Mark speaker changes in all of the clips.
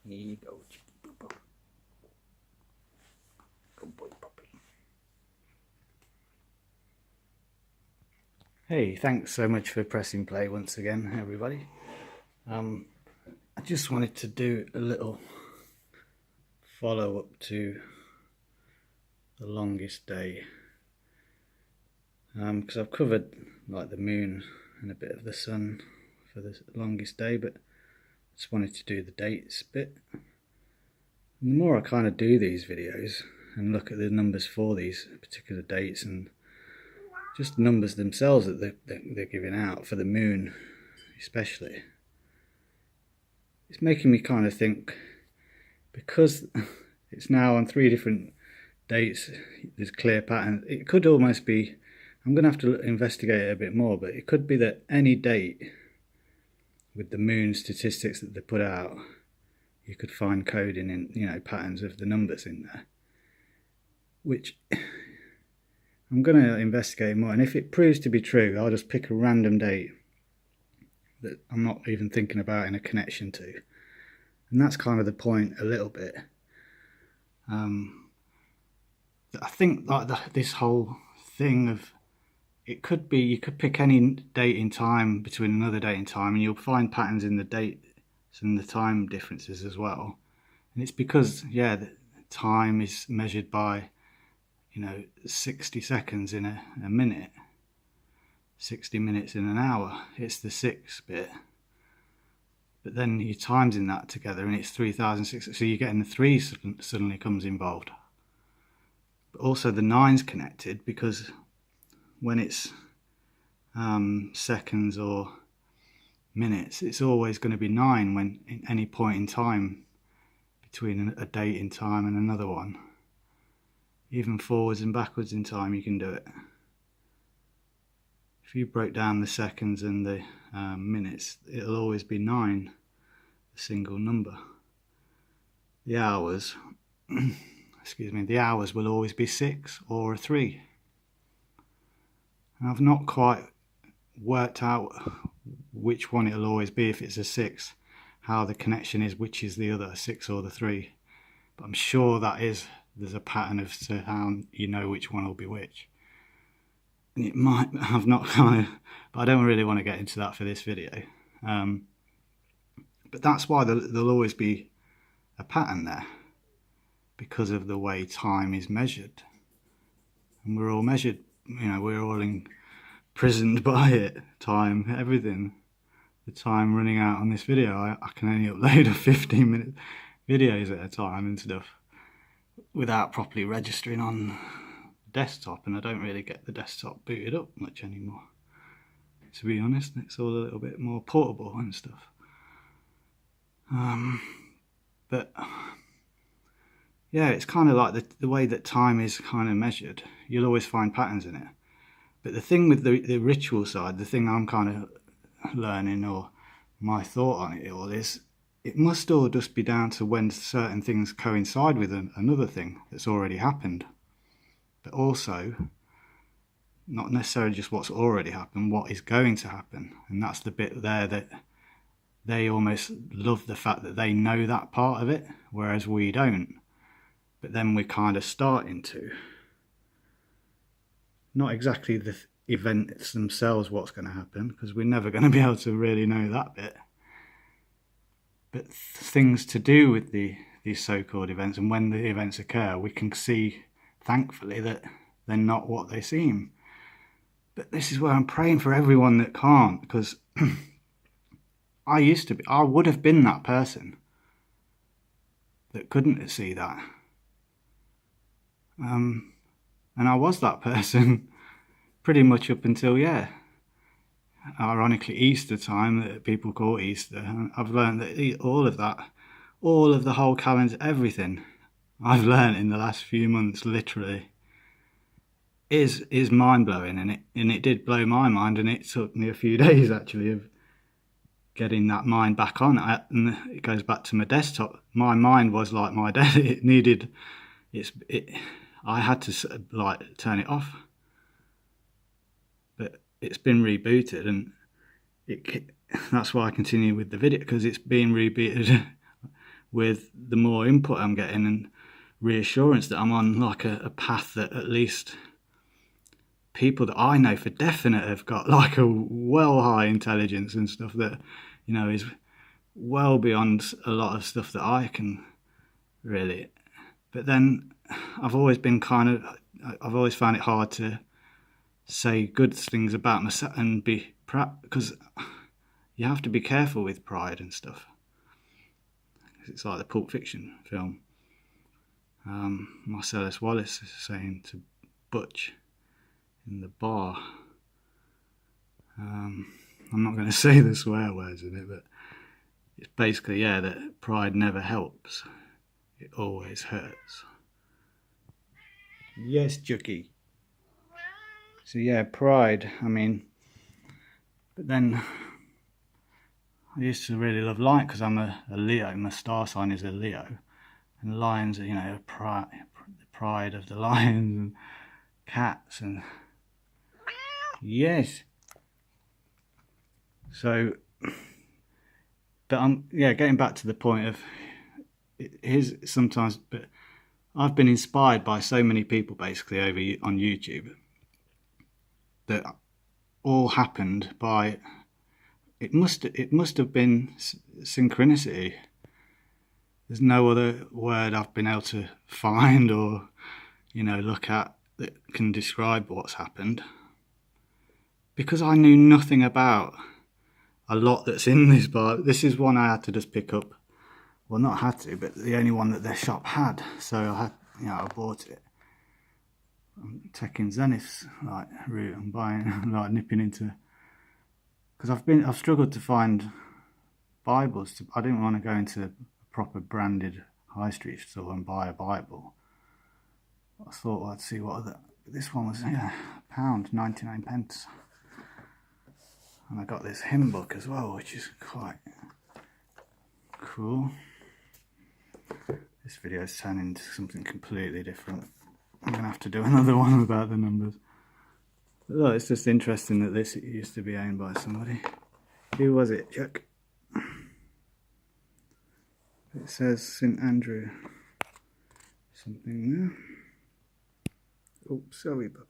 Speaker 1: Here you go, cheeky poo. Good boy, puppy. Hey, thanks so much for pressing play once again, everybody. I just wanted to do a little follow-up to the longest day, because I've covered like the moon and a bit of the sun for the longest day, but I just wanted to do the dates bit. And the more I kind of do these videos and look at the numbers for these particular dates and just the numbers themselves that they're giving out for the moon especially, it's making me kind of think, because it's now on 3 different dates, there's clear patterns. It could almost be, I'm going to have to investigate it a bit more, but it could be that any date with the moon statistics that they put out, you could find coding in, you know, patterns of the numbers in there, which I'm going to investigate more. And if it proves to be true, I'll just pick a random date that I'm not even thinking about in a connection to. And that's kind of the point a little bit. I think like this whole thing of, it could be, you could pick any date in time between another date in time and you'll find patterns in the dates and the time differences as well. And it's because, yeah, the time is measured by, 60 seconds in a minute, 60 minutes in an hour. It's the 6 bit. But then your time's in that together and it's 3,600, so you're getting the 3 suddenly comes involved. But also the 9's connected, because when it's seconds or minutes, it's always going to be 9 when in any point in time between a date in time and another one. Even forwards and backwards in time you can do it. If you break down the seconds and the minutes, it'll always be 9, a single number. The hours, the hours will always be 6 or a 3. And I've not quite worked out which one it'll always be. If it's a 6, how the connection is, which is the other, 6 or the 3. But I'm sure there's a pattern of how you know which one will be which. And it might, I've not kind of, but I don't really want to get into that for this video. But that's why there'll always be a pattern there, because of the way time is measured. And we're all measured, we're all imprisoned by it, time, everything. The time running out on this video, I can only upload 15-minute videos at a time and stuff without properly registering on the desktop, and I don't really get the desktop booted up much anymore, to be honest. It's all a little bit more portable and stuff. But yeah, it's kind of like the way that time is kind of measured. You'll always find patterns in it. But the thing with the ritual side, the thing I'm kind of learning, or my thought on it all, is it must all just be down to when certain things coincide with another thing that's already happened. But also, not necessarily just what's already happened, what is going to happen. And that's the bit there that they almost love, the fact that they know that part of it, whereas we don't. But then we're kind of starting to. Not exactly the events themselves what's going to happen, because we're never going to be able to really know that bit. But things to do with these so-called events, and when the events occur, we can see, thankfully, that they're not what they seem. But this is where I'm praying for everyone that can't, because I would have been that person that couldn't see that. And I was that person pretty much up until, ironically, Easter time, that people call Easter. And I've learned that all of the whole calendar, everything I've learned in the last few months, literally, is mind-blowing. And it did blow my mind, and it took me a few days actually of getting that mind back on. And it goes back to my desktop. My mind was like my desk. I had to turn it off. But it's been rebooted, and that's why I continue with the video, because it's being rebooted with the more input I'm getting and reassurance that I'm on like a path that at least people that I know for definite have got like a well high intelligence and stuff that, you know, is well beyond a lot of stuff that I can really. But then I've always found it hard to say good things about myself and be proud, because you have to be careful with pride and stuff. It's like the Pulp Fiction film. Marcellus Wallace is saying to Butch in the bar, I'm not going to say the swear words in it, but it's basically, yeah, that pride never helps. It always hurts. Yes, Chucky. So yeah, pride, I mean, but then I used to really love lion because I'm a Leo. My star sign is a Leo, and lions are, you know, the pride of the lions and cats and yes. So, but I'm getting back to the point of it is sometimes, but I've been inspired by so many people basically over on YouTube that all happened by. It must have been synchronicity. There's no other word I've been able to find or, you know, look at that can describe what's happened. Because I knew nothing about a lot that's in this bar. This is one I had to just pick up. Well, not had to, but the only one that their shop had. So I bought it. I'm taking Zenith's like route and buying, like nipping into, because I've struggled to find Bibles. I didn't want to go into a proper branded high street store and buy a Bible. I thought I'd see what other. This one was £1, 99p, and I got this hymn book as well, which is quite cool. This video's turning into something completely different. I'm gonna have to do another one about the numbers. But look, it's just interesting that this used to be owned by somebody. Who was it, Chuck? It says St Andrew something there. Oh, sorry, puppy.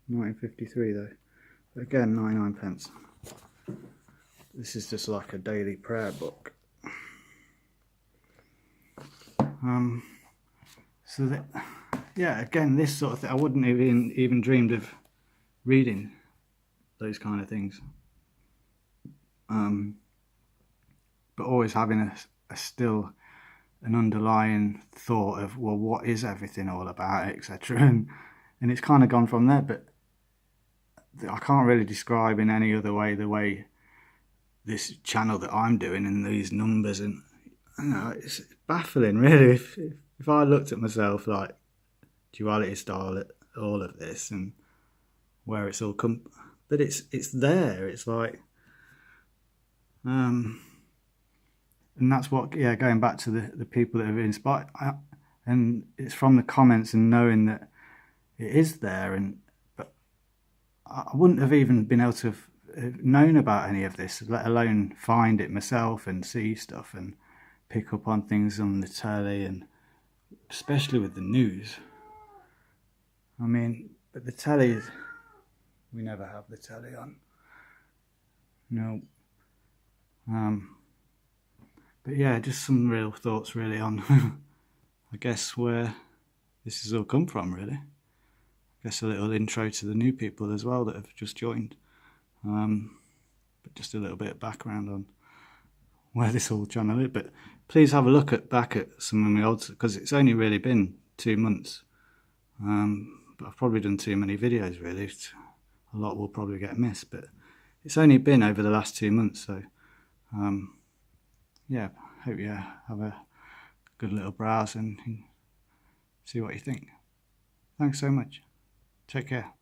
Speaker 1: 1953 though. But again, 99p. This is just like a daily prayer book. So that, yeah, again, this sort of thing, I wouldn't have even dreamed of reading those kind of things. But always having a still an underlying thought of, well, what is everything all about, etc. And it's kind of gone from there, but I can't really describe in any other way the way this channel that I'm doing and these numbers, and you know, it's baffling really. If I looked at myself like duality style at all of this and where it's all come, but it's there. It's like, and that's what, going back to the people that have inspired, and it's from the comments and knowing that it is there, but I wouldn't have even been able to have known about any of this, let alone find it myself and see stuff and pick up on things on the telly, and especially with the news. I mean, but the telly, we never have the telly on. No. But yeah, just some real thoughts really on, I guess, where this has all come from really. I guess a little intro to the new people as well that have just joined. But just a little bit of background on where this whole channel is. But please have a look back at some of my old, because it's only really been 2 months. But I've probably done too many videos really. A lot will probably get missed, but it's only been over the last 2 months. So yeah, hope you have a good little browse and see what you think. Thanks so much. Take care.